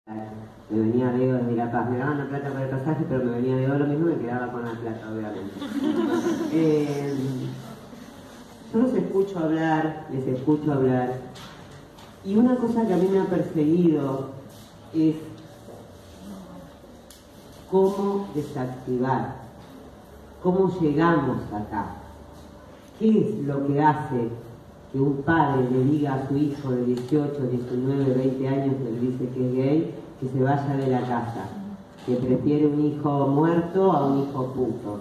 Me venía Diego desde La Paz, me daban la plata para el pasaje, pero me venía Diego lo mismo, me quedaba con la plata, obviamente. Yo los escucho hablar, les escucho hablar, y una cosa que a mí me ha perseguido es cómo desactivar, cómo llegamos acá, qué es lo que hace que un padre le diga a su hijo de 18, 19, 20 años que le dice que es gay, que se vaya de la casa, que prefiere un hijo muerto a un hijo puto.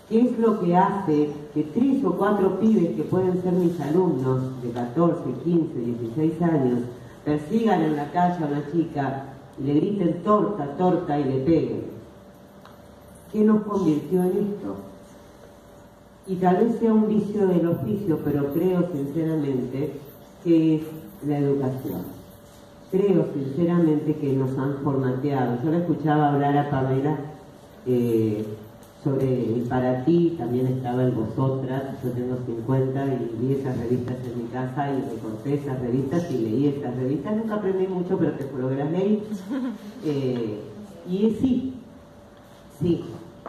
¿Qué es lo que hace que 3 o 4 pibes que pueden ser mis alumnos de 14, 15, 16 años persigan en la calle a una chica y le griten torta, torta y le peguen? ¿Qué nos convirtió en esto? Y tal vez sea un vicio del oficio, pero creo sinceramente que es la educación. Creo sinceramente que nos han formateado. Yo la escuchaba hablar a Pamela sobre el Para Ti, también estaba el Vosotras. Yo tengo 50 y vi esas revistas en mi casa y recorté esas revistas y leí esas revistas. Nunca aprendí mucho, pero te juro que las leí. Y sí.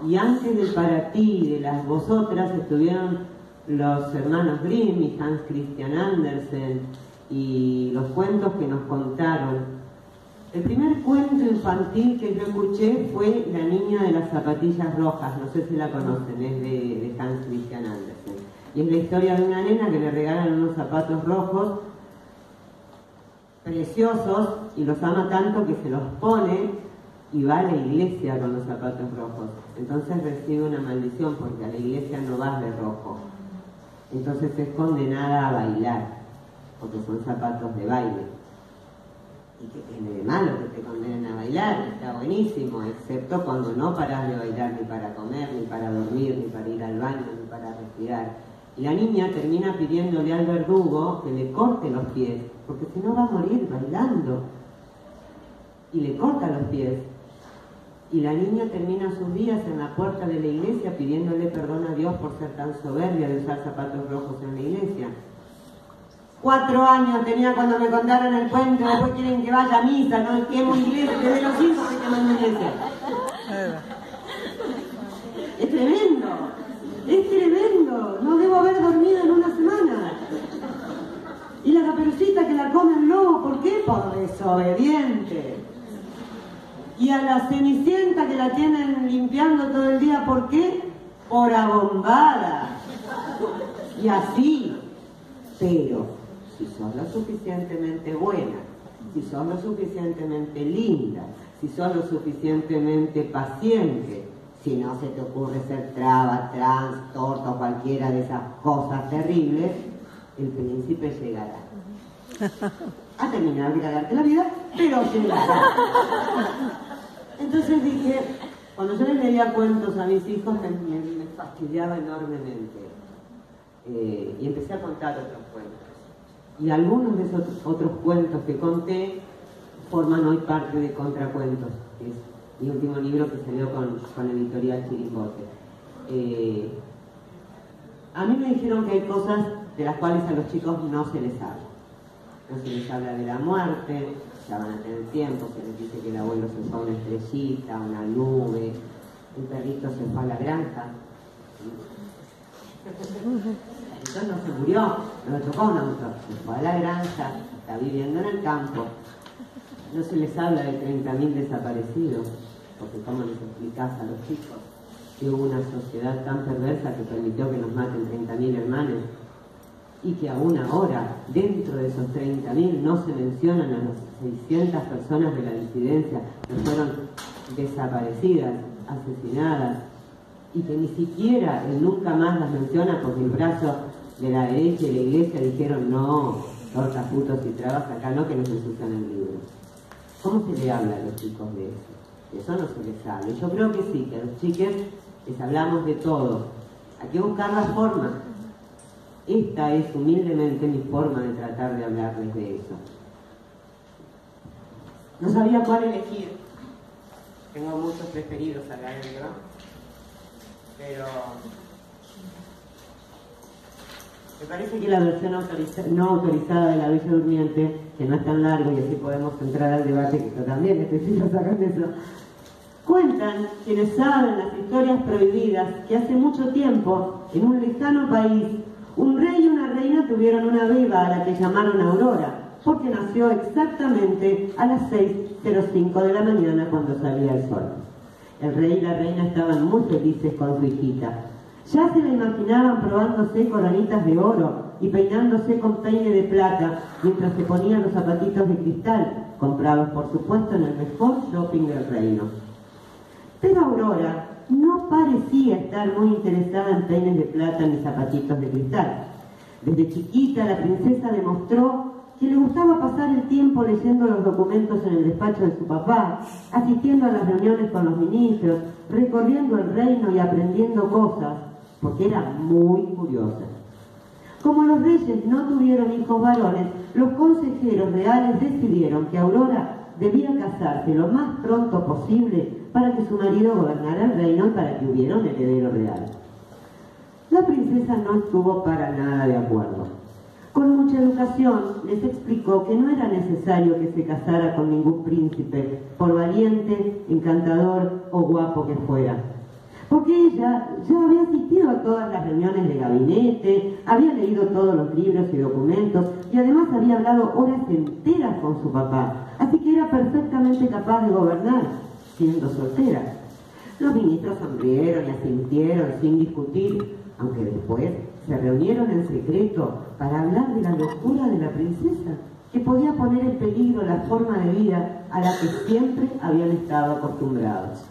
Y antes del Para Ti y de las Vosotras estuvieron los hermanos Grimm y Hans Christian Andersen y los cuentos que nos contaron. El primer cuento infantil que yo escuché fue La niña de las zapatillas rojas, no sé si la conocen, es de Hans Christian Andersen. Y es la historia de una nena que le regalan unos zapatos rojos preciosos y los ama tanto que se los pone y va a la iglesia con los zapatos rojos. Entonces recibe una maldición porque a la iglesia no vas de rojo. Entonces es condenada a bailar, porque son zapatos de baile. ¿Y qué tiene de malo que te condenen a bailar? Está buenísimo, excepto cuando no parás de bailar ni para comer, ni para dormir, ni para ir al baño, ni para respirar. Y la niña termina pidiéndole al verdugo que le corte los pies, porque si no va a morir bailando. Y le corta los pies. Y la niña termina sus días en la puerta de la iglesia pidiéndole perdón a Dios por ser tan soberbia de usar zapatos rojos en la iglesia. 4 años tenía cuando me contaron el cuento, después quieren que vaya a misa, no quemo iglesia, desde los 5 que queman iglesia. Es tremendo, no debo haber dormido en una semana. Y la Caperucita que la come el lobo, ¿por qué? Por desobediente. Y a la Cenicienta que la tienen limpiando todo el día, ¿por qué? Por abombada. Y así. Pero si sos lo suficientemente buena, si sos lo suficientemente linda, si sos lo suficientemente paciente, si no se te ocurre ser traba, trans, torta o cualquiera de esas cosas terribles, el príncipe llegará. A terminar de cagarte la vida, pero llegará. Entonces dije, cuando yo les leía cuentos a mis hijos me fastidiaba enormemente. Y empecé a contar otros cuentos. Y algunos de esos otros cuentos que conté forman hoy parte de Contracuentos, que es mi último libro que salió con Editorial Chirimbote. A mí me dijeron que hay cosas de las cuales a los chicos no se les habla. No se les habla de la muerte, ya van a tener tiempo, se les dice que el abuelo se fue a una estrellita, a una nube, el perrito se fue a la granja. Entonces no se murió, no lo chocó un auto, se fue a la granja, está viviendo en el campo. No se les habla de 30.000 desaparecidos, porque ¿cómo les explicás a los chicos que hubo una sociedad tan perversa que permitió que nos maten 30.000 hermanos? Y que aún ahora, dentro de esos 30.000, no se mencionan a las 600 personas de la disidencia que fueron desaparecidas, asesinadas, y que ni siquiera el nunca más las menciona porque el brazo de la derecha y la iglesia dijeron no, tortas, putos y trabas, acá no, que nos ensucian el libro. ¿Cómo se le habla a los chicos de eso? De eso no se les habla. Yo creo que sí, que a los chiques les hablamos de todo. Hay que buscar la forma. Esta es humildemente mi forma de tratar de hablarles de eso. No sabía cuál elegir. Tengo muchos preferidos acá adentro. Pero me parece que la versión no autorizada de La Bella Durmiente que no es tan largo y así podemos entrar al debate, que yo también necesito sacar de eso. Cuentan quienes saben las historias prohibidas que hace mucho tiempo, en un lejano país, un rey y una reina tuvieron una beba a la que llamaron Aurora, porque nació exactamente a las 6:05 de la mañana cuando salía el sol. El rey y la reina estaban muy felices con su hijita. Ya se la imaginaban probándose coronitas de oro y peinándose con peine de plata mientras se ponían los zapatitos de cristal, comprados por supuesto en el mejor shopping del reino. Pero Aurora no parecía estar muy interesada en peines de plata ni zapatitos de cristal. Desde chiquita la princesa demostró que le gustaba pasar el tiempo leyendo los documentos en el despacho de su papá, asistiendo a las reuniones con los ministros, recorriendo el reino y aprendiendo cosas, porque era muy curiosa. Como los reyes no tuvieron hijos varones, los consejeros reales decidieron que Aurora debía casarse lo más pronto posible para que su marido gobernara el reino y para que hubiera un heredero real. La princesa no estuvo para nada de acuerdo. Con mucha educación les explicó que no era necesario que se casara con ningún príncipe, por valiente, encantador o guapo que fuera. Porque ella ya había asistido a todas las reuniones de gabinete, había leído todos los libros y documentos y además había hablado horas enteras con su papá, así que era perfectamente capaz de gobernar, siendo soltera. Los ministros sonrieron y asintieron sin discutir, aunque después se reunieron en secreto para hablar de la locura de la princesa, que podía poner en peligro la forma de vida a la que siempre habían estado acostumbrados.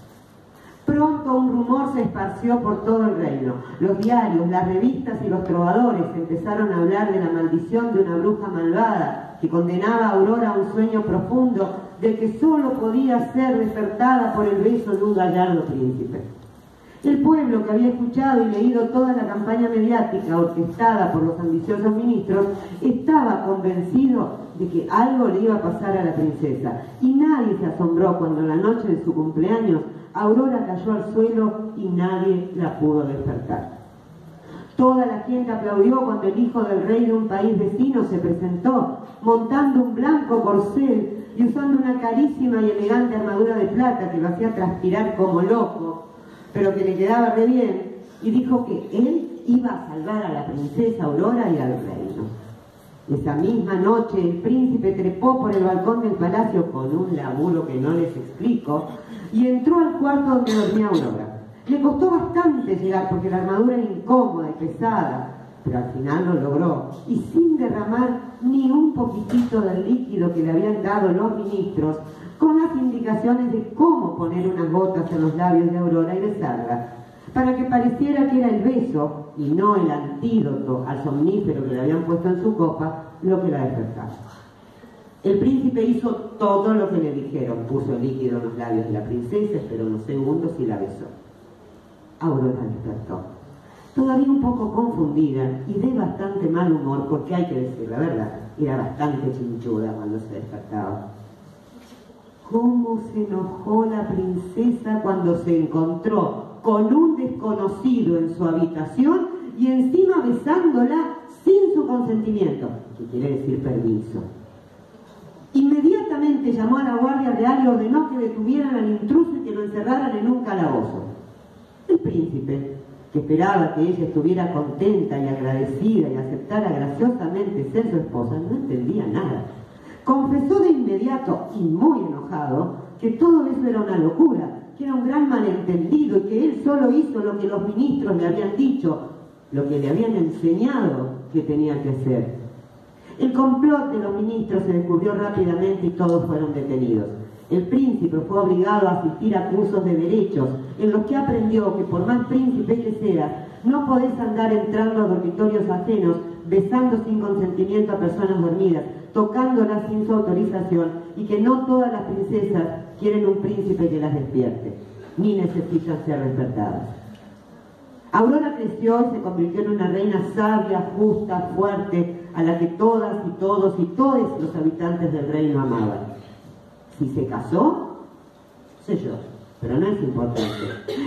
Pronto un rumor se esparció por todo el reino. Los diarios, las revistas y los trovadores empezaron a hablar de la maldición de una bruja malvada que condenaba a Aurora a un sueño profundo del que solo podía ser despertada por el beso de un gallardo príncipe. El pueblo, que había escuchado y leído toda la campaña mediática orquestada por los ambiciosos ministros, estaba convencido de que algo le iba a pasar a la princesa, y nadie se asombró cuando en la noche de su cumpleaños Aurora cayó al suelo y nadie la pudo despertar. Toda la gente aplaudió cuando el hijo del rey de un país vecino se presentó, montando un blanco corcel y usando una carísima y elegante armadura de plata que lo hacía transpirar como loco, pero que le quedaba re bien, y dijo que él iba a salvar a la princesa Aurora y al reino. Esa misma noche el príncipe trepó por el balcón del palacio con un laburo que no les explico y entró al cuarto donde dormía Aurora. Le costó bastante llegar porque la armadura era incómoda y pesada, pero al final lo logró, y sin derramar ni un poquitito del líquido que le habían dado los ministros, con las indicaciones de cómo poner unas gotas en los labios de Aurora y besarla, para que pareciera que era el beso, y no el antídoto al somnífero que le habían puesto en su copa, lo que la despertaba. El príncipe hizo todo lo que le dijeron, puso el líquido en los labios de la princesa, esperó unos segundos y la besó. Aurora despertó, todavía un poco confundida y de bastante mal humor, porque hay que decir la verdad, era bastante chinchuda cuando se despertaba. ¿Cómo se enojó la princesa cuando se encontró con un desconocido en su habitación y encima besándola sin su consentimiento, que quiere decir permiso? Inmediatamente llamó a la Guardia Real y ordenó que detuvieran al intruso y que lo encerraran en un calabozo. El príncipe, que esperaba que ella estuviera contenta y agradecida y aceptara graciosamente ser su esposa, no entendía nada. Confesó de inmediato, y muy enojado, que todo eso era una locura, que era un gran malentendido y que él solo hizo lo que los ministros le habían dicho, lo que le habían enseñado que tenía que hacer. El complot de los ministros se descubrió rápidamente y todos fueron detenidos. El príncipe fue obligado a asistir a cursos de derechos, en los que aprendió que por más príncipe que seas, no podés andar entrando a dormitorios ajenos, besando sin consentimiento a personas dormidas, tocándolas sin su autorización, y que no todas las princesas quieren un príncipe que las despierte, ni necesitan ser despertadas. Aurora creció y se convirtió en una reina sabia, justa, fuerte, a la que todas y todos y todos los habitantes del reino amaban. Si se casó, sé yo, pero no es importante.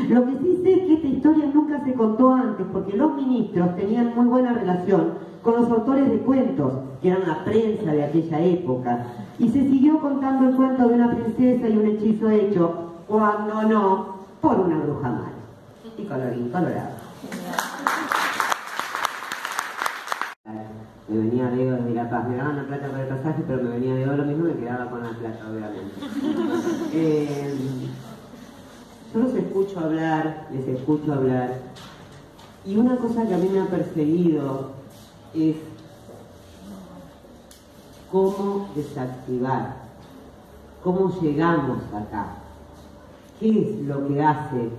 Lo que sí sé es que esta historia nunca se contó antes, porque los ministros tenían muy buena relación con los autores de cuentos que eran la prensa de aquella época, y se siguió contando el cuento de una princesa y un hechizo hecho, cuando no, por una bruja mala. Y colorín colorado. Me venía de oro desde La Paz, me daban la plata para el pasaje, pero me venía de oro lo mismo, me quedaba con la plata, obviamente. Yo los escucho hablar, les escucho hablar, y una cosa que a mí me ha perseguido es cómo desactivar, cómo llegamos acá, qué es lo que hace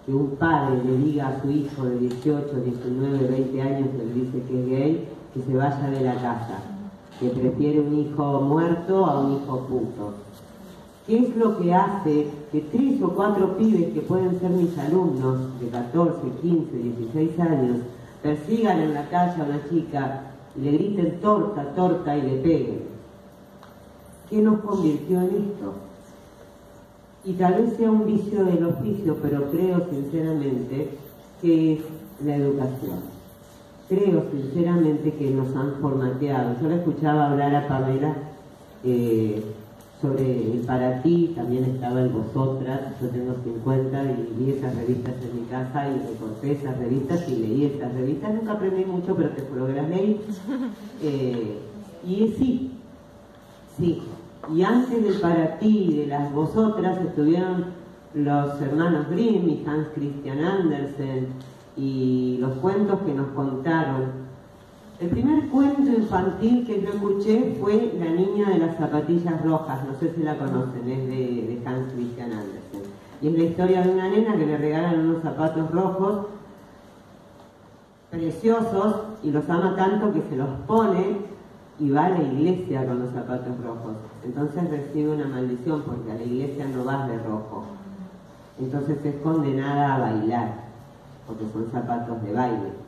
que un padre le diga a su hijo de 18, 19, 20 años que le dice que es gay, que se vaya de la casa, que prefiere un hijo muerto a un hijo puto. ¿Qué es lo que hace que 3 o 4 pibes que pueden ser mis alumnos de 14, 15, 16 años persigan en la calle a una chica y le griten torta, torta y le peguen? ¿Qué nos convirtió en esto? Y tal vez sea un vicio del oficio, pero creo sinceramente que es la educación. Creo sinceramente que nos han formateado. Yo le escuchaba hablar a Pamela sobre el Para Ti, también estaba el Vosotras. Yo tengo 50 y vi esas revistas en mi casa y recorté esas revistas y leí esas revistas. Nunca aprendí mucho, pero te juro que las leí. Y sí. Y antes del Para Ti y de las Vosotras estuvieron los hermanos Grimm y Hans Christian Andersen y los cuentos que nos contaron. El primer cuento infantil que yo escuché fue La niña de las zapatillas rojas, no sé si la conocen, es de Hans Christian Andersen. Y es la historia de una nena que le regalan unos zapatos rojos preciosos y los ama tanto que se los pone y va a la iglesia con los zapatos rojos. Entonces recibe una maldición porque a la iglesia no vas de rojo. Entonces es condenada a bailar, porque son zapatos de baile.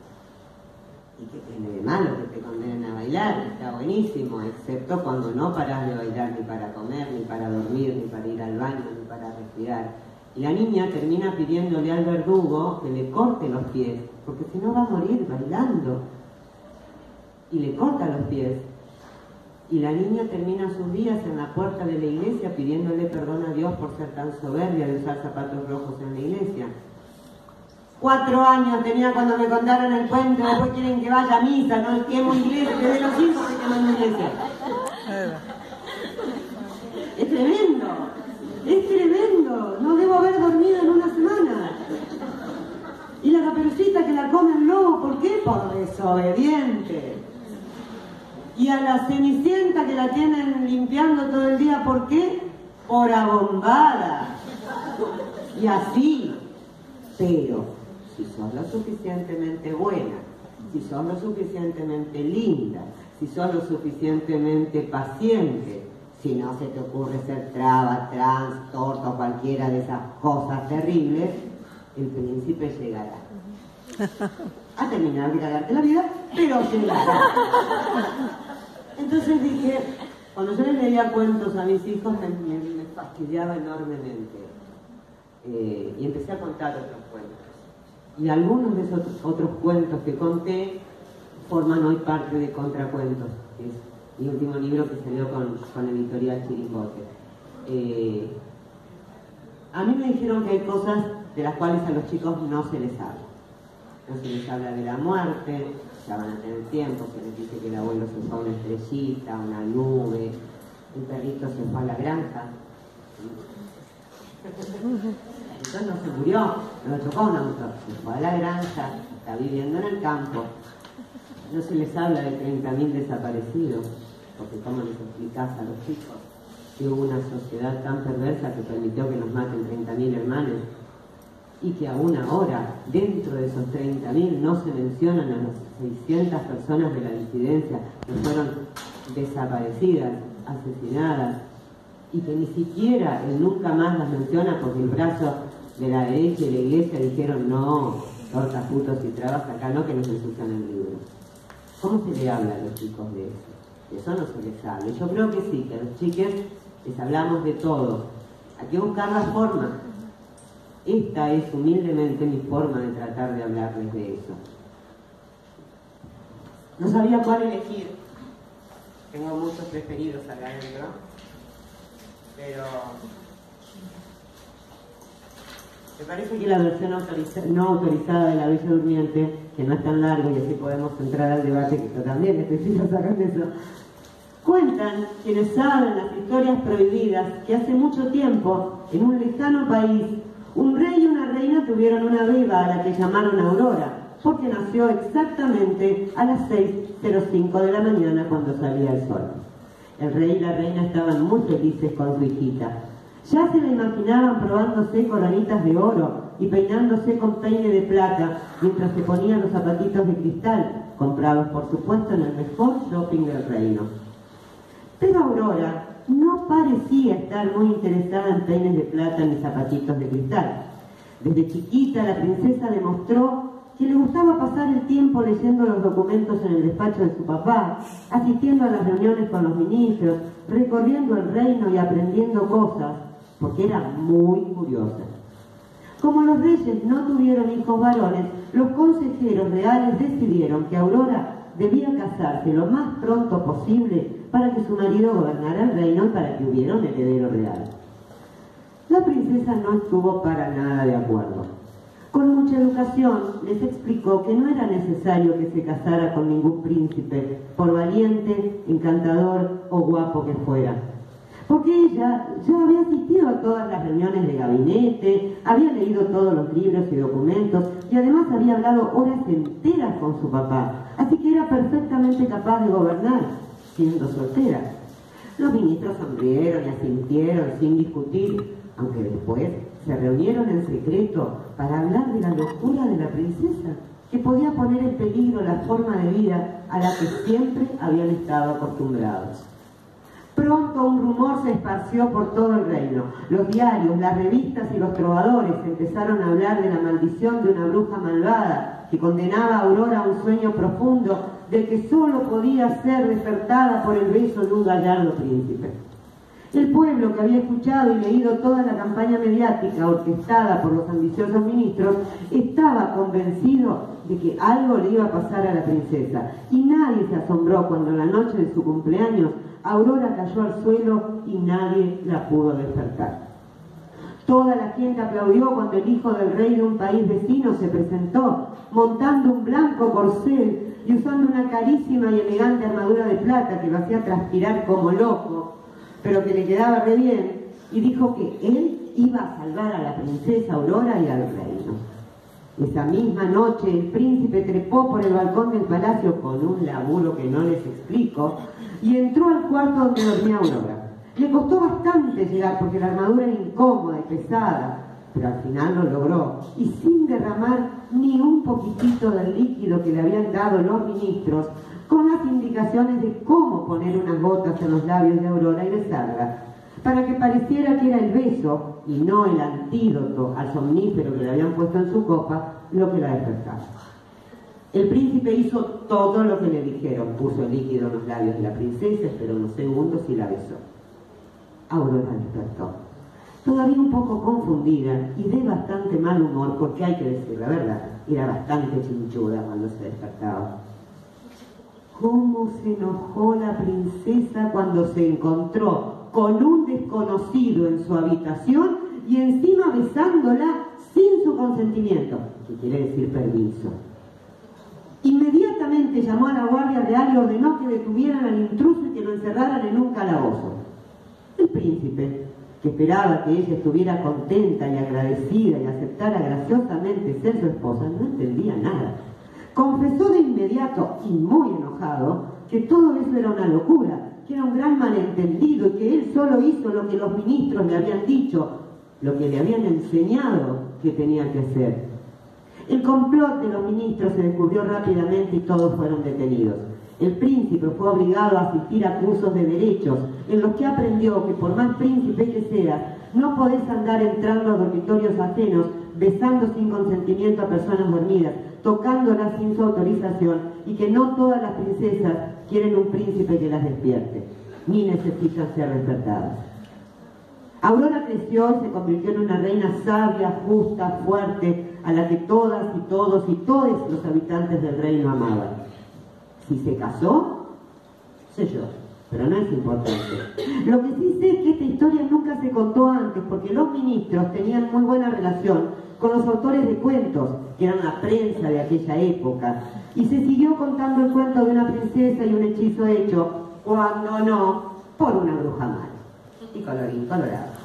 ¿Y qué tiene de malo que te condenen a bailar? Está buenísimo, excepto cuando no paras de bailar ni para comer, ni para dormir, ni para ir al baño, ni para respirar. Y la niña termina pidiéndole al verdugo que le corte los pies, porque si no va a morir bailando. Y le corta los pies. Y la niña termina sus días en la puerta de la iglesia pidiéndole perdón a Dios por ser tan soberbia de usar zapatos rojos en la iglesia. 4 años tenía cuando me contaron el cuento, después quieren que vaya a misa, no quemo iglesia, desde los 5 que quemando iglesia. Es tremendo, no debo haber dormido en una semana. Y la Caperucita que la come el lobo, ¿por qué? Por desobediente. Y a la Cenicienta que la tienen limpiando todo el día, ¿por qué? Por abombada. Y así, pero si sos lo suficientemente buena, si sos lo suficientemente linda, si sos lo suficientemente paciente, si no se te ocurre ser traba, trans, torta o cualquiera de esas cosas terribles, el príncipe llegará. A terminar de cagarte la vida, pero llegará. Entonces dije, cuando yo les leía cuentos a mis hijos me fastidiaba enormemente. Y empecé a contar otros cuentos. Y algunos de esos otros cuentos que conté forman hoy parte de Contracuentos, que es mi último libro que salió con Editorial Chiricote. A mí me dijeron que hay cosas de las cuales a los chicos no se les habla. No se les habla de la muerte, ya van a tener tiempo, se les dice que el abuelo se fue a una estrellita, a una nube, un perrito se fue a la granja. Entonces no se murió, no lo chocó un auto, se fue a la granja, está viviendo en el campo. No se les habla de 30.000 desaparecidos, porque ¿cómo les explicás a los chicos que hubo una sociedad tan perversa que permitió que nos maten 30.000 hermanos? Y que aún ahora, dentro de esos 30.000, no se mencionan a las 600 personas de la disidencia que fueron desaparecidas, asesinadas, y que ni siquiera el nunca más las menciona porque el brazo de la derecha y la iglesia dijeron no, tortas, putos y trabas, acá no, que nos ensucian el libro. ¿Cómo se le habla a los chicos de eso? De eso no se les habla. Yo creo que sí, que a los chiques les hablamos de todo. Hay que buscar la forma. Esta es humildemente mi forma de tratar de hablarles de eso. No sabía cuál elegir. Tengo muchos preferidos acá adentro, pero me parece que la versión no autorizada de La Bella Durmiente, que no es tan largo y así podemos entrar al debate, que yo también necesito sacar eso, cuentan quienes saben las historias prohibidas que hace mucho tiempo, en un lejano país, un rey y una reina tuvieron una beba a la que llamaron Aurora, porque nació exactamente a las 6:05 de la mañana cuando salía el sol. El rey y la reina estaban muy felices con su hijita. Ya se la imaginaban probándose coronitas de oro y peinándose con peine de plata mientras se ponían los zapatitos de cristal, comprados por supuesto en el mejor shopping del reino. Pero Aurora no parecía estar muy interesada en peines de plata ni zapatitos de cristal. Desde chiquita la princesa demostró que le gustaba pasar el tiempo leyendo los documentos en el despacho de su papá, asistiendo a las reuniones con los ministros, recorriendo el reino y aprendiendo cosas, porque era muy curiosa. Como los reyes no tuvieron hijos varones, los consejeros reales decidieron que Aurora debía casarse lo más pronto posible para que su marido gobernara el reino y para que hubiera un heredero real. La princesa no estuvo para nada de acuerdo. Con mucha educación les explicó que no era necesario que se casara con ningún príncipe, por valiente, encantador o guapo que fuera. Porque ella ya había asistido a todas las reuniones de gabinete, había leído todos los libros y documentos y además había hablado horas enteras con su papá, así que era perfectamente capaz de gobernar, siendo soltera. Los ministros sonrieron y asintieron sin discutir, aunque después se reunieron en secreto para hablar de la locura de la princesa, que podía poner en peligro la forma de vida a la que siempre habían estado acostumbrados. Pronto un rumor se esparció por todo el reino. Los diarios, las revistas y los trovadores empezaron a hablar de la maldición de una bruja malvada que condenaba a Aurora a un sueño profundo del que solo podía ser despertada por el beso de un gallardo príncipe. El pueblo, que había escuchado y leído toda la campaña mediática orquestada por los ambiciosos ministros, estaba convencido de que algo le iba a pasar a la princesa, y nadie se asombró cuando en la noche de su cumpleaños Aurora cayó al suelo y nadie la pudo despertar. Toda la gente aplaudió cuando el hijo del rey de un país vecino se presentó, montando un blanco corcel y usando una carísima y elegante armadura de plata que lo hacía transpirar como loco, pero que le quedaba re bien, y dijo que él iba a salvar a la princesa Aurora y al reino. Esa misma noche el príncipe trepó por el balcón del palacio con un laburo que no les explico y entró al cuarto donde dormía Aurora. Le costó bastante llegar porque la armadura era incómoda y pesada, pero al final lo logró, y sin derramar ni un poquitito del líquido que le habían dado los ministros, con las indicaciones de cómo poner unas gotas en los labios de Aurora y besarla, para que pareciera que era el beso y no el antídoto al somnífero que le habían puesto en su copa lo que la despertaba. El príncipe hizo todo lo que le dijeron, puso el líquido en los labios de la princesa, esperó unos segundos y la besó. Aurora despertó, todavía un poco confundida y de bastante mal humor, porque hay que decir la verdad, era bastante chinchuda cuando se despertaba. ¿Cómo se enojó la princesa cuando se encontró con un desconocido en su habitación y encima besándola sin su consentimiento, que quiere decir permiso? Inmediatamente llamó a la Guardia Real y ordenó que detuvieran al intruso y que lo encerraran en un calabozo. El príncipe, que esperaba que ella estuviera contenta y agradecida y aceptara graciosamente ser su esposa, no entendía nada. Confesó de inmediato, y muy enojado, que todo eso era una locura, que era un gran malentendido y que él solo hizo lo que los ministros le habían dicho, lo que le habían enseñado que tenía que hacer. El complot de los ministros se descubrió rápidamente y todos fueron detenidos. El príncipe fue obligado a asistir a cursos de derechos, en los que aprendió que por más príncipe que seas, no podés andar entrando a dormitorios ajenos, besando sin consentimiento a personas dormidas, tocándolas sin su autorización, y que no todas las princesas quieren un príncipe que las despierte, ni necesitan ser despertadas. Aurora creció y se convirtió en una reina sabia, justa, fuerte, a la que todas y todos y todos los habitantes del reino amaban. Si se casó, sé yo, pero no es importante. Lo que sí sé es que esta historia nunca se contó antes, porque los ministros tenían muy buena relación con los autores de cuentos, que eran la prensa de aquella época, y se siguió contando el cuento de una princesa y un hechizo hecho, cuando no, por una bruja mala. Y colorín colorado.